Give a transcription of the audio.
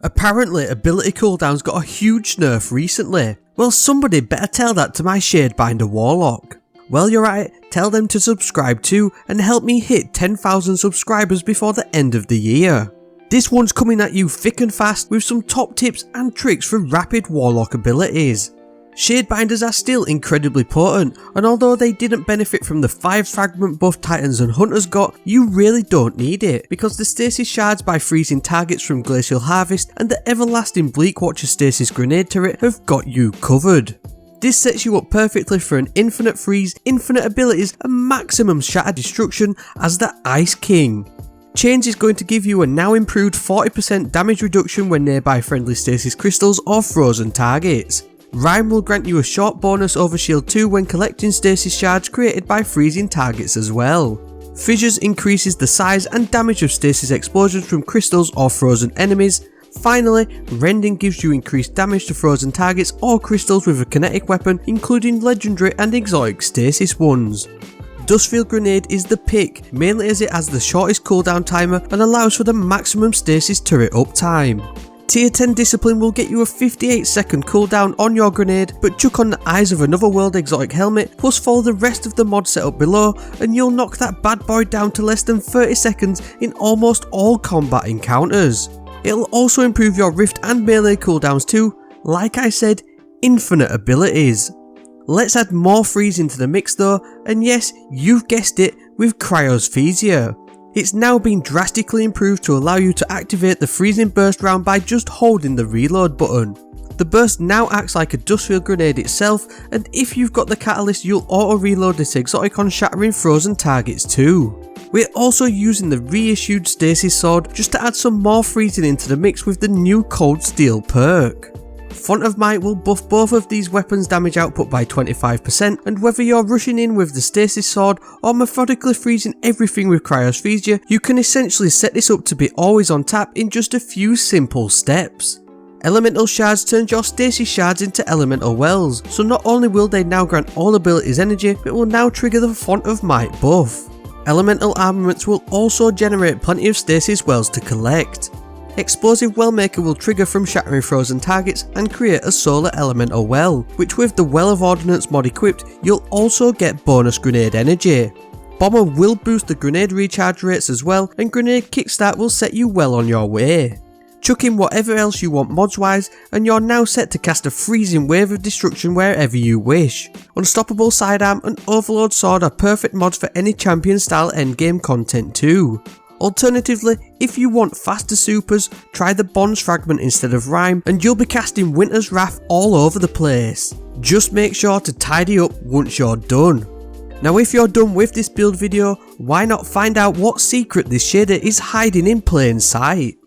Apparently ability cooldowns got a huge nerf recently. Well, somebody better tell that to my Shadebinder Warlock. Well, you're right, tell them to subscribe too and help me hit 10,000 subscribers before the end of the year. This one's coming at you thick and fast with some top tips and tricks for rapid Warlock abilities. Shadebinders are still incredibly potent, and although they didn't benefit from the 5 fragment buff Titans and Hunters got, you really don't need it, because the Stasis Shards by freezing targets from Glacial Harvest and the everlasting Bleakwatcher Stasis Grenade turret have got you covered. This sets you up perfectly for an infinite freeze, infinite abilities and maximum shatter destruction as the Ice King. Chains is going to give you a now improved 40% damage reduction when nearby friendly stasis crystals or frozen targets. Rime will grant you a short bonus over shield 2 when collecting stasis shards created by freezing targets as well. Fissures increases the size and damage of stasis explosions from crystals or frozen enemies. Finally, Rending gives you increased damage to frozen targets or crystals with a kinetic weapon, including legendary and exotic stasis ones. Dustfield Grenade is the pick, mainly as it has the shortest cooldown timer and allows for the maximum stasis turret uptime. Tier 10 Discipline will get you a 58-second cooldown on your grenade, but chuck on the Eyes of Another World exotic helmet, plus follow the rest of the mod setup below, and you'll knock that bad boy down to less than 30 seconds in almost all combat encounters. It'll also improve your Rift and melee cooldowns too, like I said, infinite abilities. Let's add more freeze into the mix though, and yes, you've guessed it, with Cryosthesia. It's now been drastically improved to allow you to activate the freezing burst round by just holding the reload button. The burst now acts like a Dustfield Grenade itself, and if you've got the catalyst you'll auto reload this exotic on shattering frozen targets too. We're also using the reissued Stasis Sword just to add some more freezing into the mix with the new Cold Steel perk. Font of Might will buff both of these weapons' damage output by 25%, and whether you're rushing in with the Stasis Sword or methodically freezing everything with Cryosthesia, you can essentially set this up to be always on tap in just a few simple steps. Elemental Shards turns your Stasis Shards into Elemental Wells, so not only will they now grant all abilities energy, but will now trigger the Font of Might buff. Elemental Armaments will also generate plenty of Stasis Wells to collect. Explosive Wellmaker will trigger from shattering frozen targets and create a solar elemental well, which with the Well of Ordnance mod equipped, you'll also get bonus grenade energy. Bomber will boost the grenade recharge rates as well, and Grenade Kickstart will set you well on your way. Chuck in whatever else you want mods wise, and you're now set to cast a freezing wave of destruction wherever you wish. Unstoppable Sidearm and Overload Sword are perfect mods for any champion style endgame content too. Alternatively, if you want faster supers, try the Bonds Fragment instead of Rime and you'll be casting Winter's Wrath all over the place. Just make sure to tidy up once you're done. Now if you're done with this build video, why not find out what secret this shader is hiding in plain sight?